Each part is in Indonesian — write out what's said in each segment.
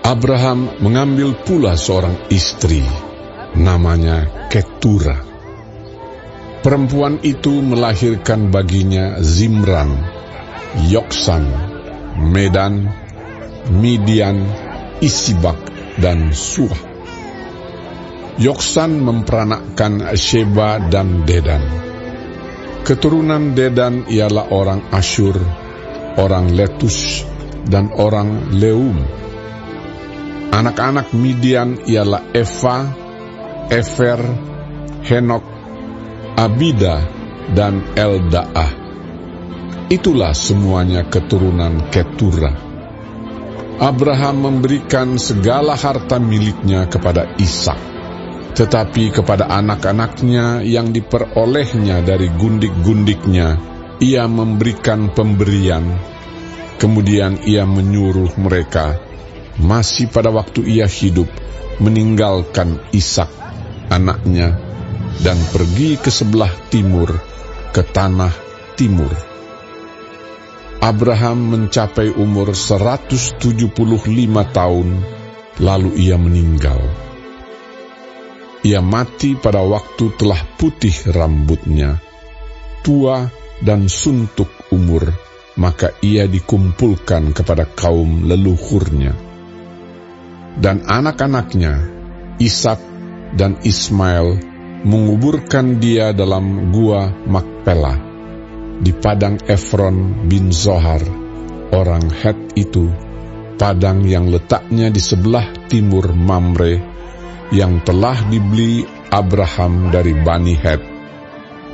Abraham mengambil pula seorang istri, namanya Ketura. Perempuan itu melahirkan baginya Zimran, Yoksan, Medan, Midian, Isibak, dan Suah. Yoksan memperanakkan Sheba dan Dedan. Keturunan Dedan ialah orang Asyur, orang Letus, dan orang Leum. Anak-anak Midian ialah Eva, Efer, Henok, Abida, dan Eldaah. Itulah semuanya keturunan Ketura. Abraham memberikan segala harta miliknya kepada Ishak, tetapi kepada anak-anaknya yang diperolehnya dari gundik-gundiknya, ia memberikan pemberian. Kemudian ia menyuruh mereka, masih pada waktu ia hidup, meninggalkan Ishak, anaknya, dan pergi ke sebelah timur, ke tanah timur. Abraham mencapai umur 175 tahun, lalu ia meninggal. Ia mati pada waktu telah putih rambutnya, tua dan suntuk umur, maka ia dikumpulkan kepada kaum leluhurnya. Dan anak-anaknya, Ishak dan Ismail, menguburkan dia dalam gua Makpela, di padang Efron bin Zohar, orang Het itu, padang yang letaknya di sebelah timur Mamre, yang telah dibeli Abraham dari Bani Het.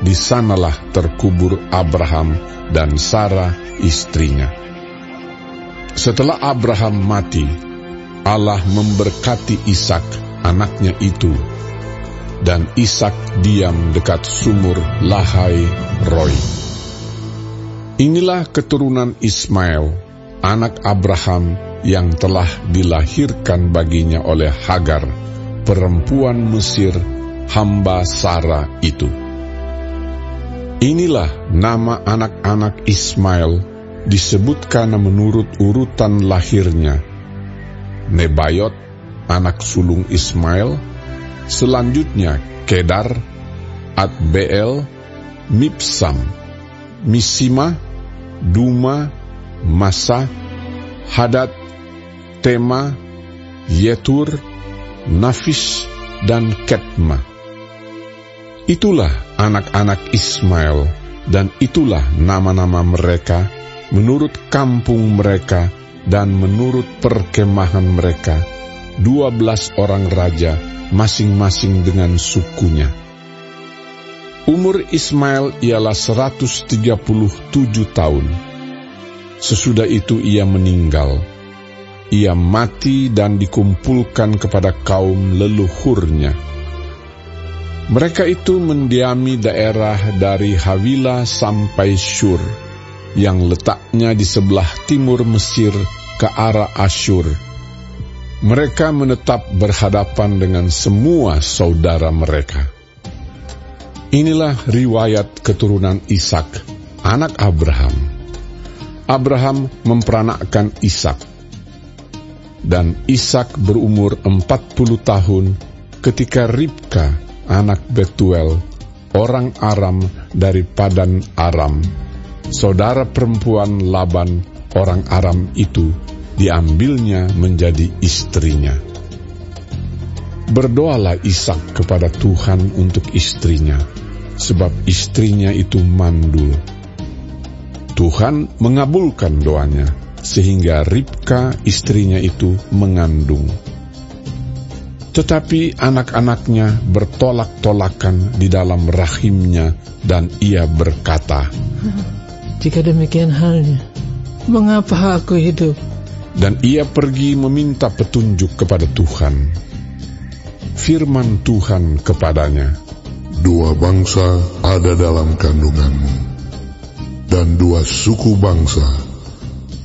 Di sanalah terkubur Abraham dan Sarah istrinya. Setelah Abraham mati, Allah memberkati Ishak, anaknya itu, dan Ishak diam dekat sumur Lahai Roi. Inilah keturunan Ismail, anak Abraham yang telah dilahirkan baginya oleh Hagar, perempuan Mesir, hamba Sarah itu. Inilah nama anak-anak Ismail disebutkan menurut urutan lahirnya: Nebayot, anak sulung Ismail, selanjutnya Kedar, Adbeel, Mibsam, Misima, Duma, Masa, Hadad, Tema, Yetur, Nafis, dan Ketma. Itulah anak-anak Ismail, dan itulah nama-nama mereka menurut kampung mereka dan menurut perkemahan mereka, 12 orang raja, masing-masing dengan sukunya. Umur Ismail ialah 137 tahun. Sesudah itu ia meninggal. Ia mati dan dikumpulkan kepada kaum leluhurnya. Mereka itu mendiami daerah dari Havila sampai Syur, yang letaknya di sebelah timur Mesir ke arah Asyur. Mereka menetap berhadapan dengan semua saudara mereka. Inilah riwayat keturunan Ishak, anak Abraham. Abraham memperanakkan Ishak, dan Ishak berumur 40 tahun ketika Ribka, anak Betuel, orang Aram dari Padan Aram, saudara perempuan Laban, orang Aram itu, diambilnya menjadi istrinya. Berdoalah Ishak kepada Tuhan untuk istrinya, sebab istrinya itu mandul. Tuhan mengabulkan doanya, sehingga Ribka istrinya itu mengandung. Tetapi anak-anaknya bertolak-tolakan di dalam rahimnya, dan ia berkata, "Jika demikian halnya, mengapa aku hidup?" Dan ia pergi meminta petunjuk kepada Tuhan. Firman Tuhan kepadanya, "Dua bangsa ada dalam kandunganmu, dan dua suku bangsa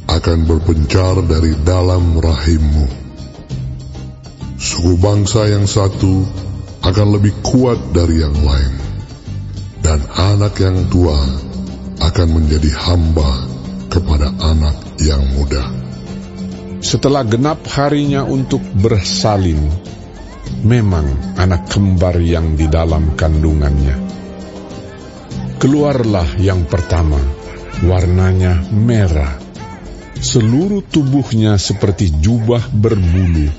akan berpencar dari dalam rahimmu. Suku bangsa yang satu akan lebih kuat dari yang lain, dan anak yang tua akan menjadi hamba kepada anak yang muda." Setelah genap harinya untuk bersalin, memang anak kembar yang di dalam kandungannya. Keluarlah yang pertama, warnanya merah. Seluruh tubuhnya seperti jubah berbulu.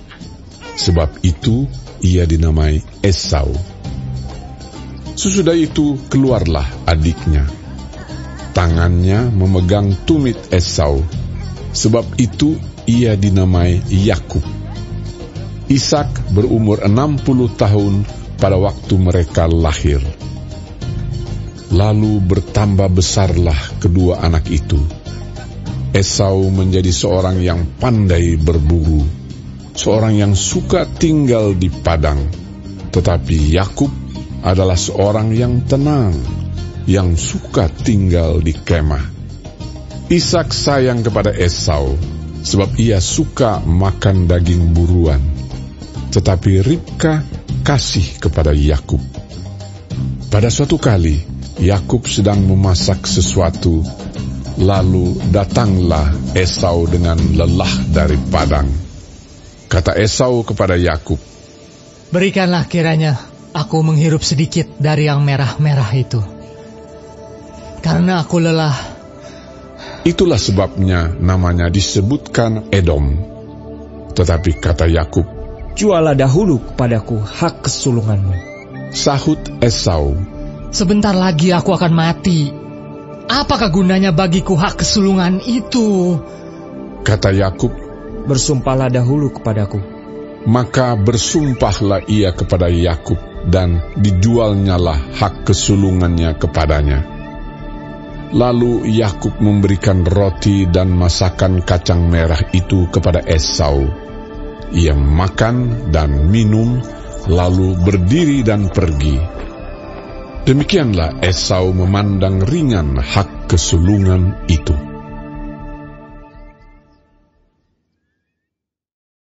Sebab itu ia dinamai Esau. Sesudah itu keluarlah adiknya. Tangannya memegang tumit Esau. Sebab itu ia dinamai Yakub. Ishak berumur 60 tahun pada waktu mereka lahir. Lalu bertambah besarlah kedua anak itu. Esau menjadi seorang yang pandai berburu, seorang yang suka tinggal di padang. Tetapi Yakub adalah seorang yang tenang, yang suka tinggal di kemah. Ishak sayang kepada Esau, sebab ia suka makan daging buruan. Tetapi Ribka kasih kepada Yakub. Pada suatu kali, Yakub sedang memasak sesuatu, lalu datanglah Esau dengan lelah dari padang. Kata Esau kepada Yakub, "Berikanlah kiranya aku menghirup sedikit dari yang merah-merah itu, karena aku lelah." Itulah sebabnya namanya disebutkan Edom. Tetapi kata Yakub, "Jualah dahulu kepadaku hak kesulunganmu." Sahut Esau, "Sebentar lagi aku akan mati. Apakah gunanya bagiku hak kesulungan itu?" Kata Yakub, "Bersumpahlah dahulu kepadaku." Maka bersumpahlah ia kepada Yakub, dan dijualnyalah hak kesulungannya kepadanya. Lalu Yakub memberikan roti dan masakan kacang merah itu kepada Esau. Ia makan dan minum, lalu berdiri dan pergi. Demikianlah Esau memandang ringan hak kesulungan itu.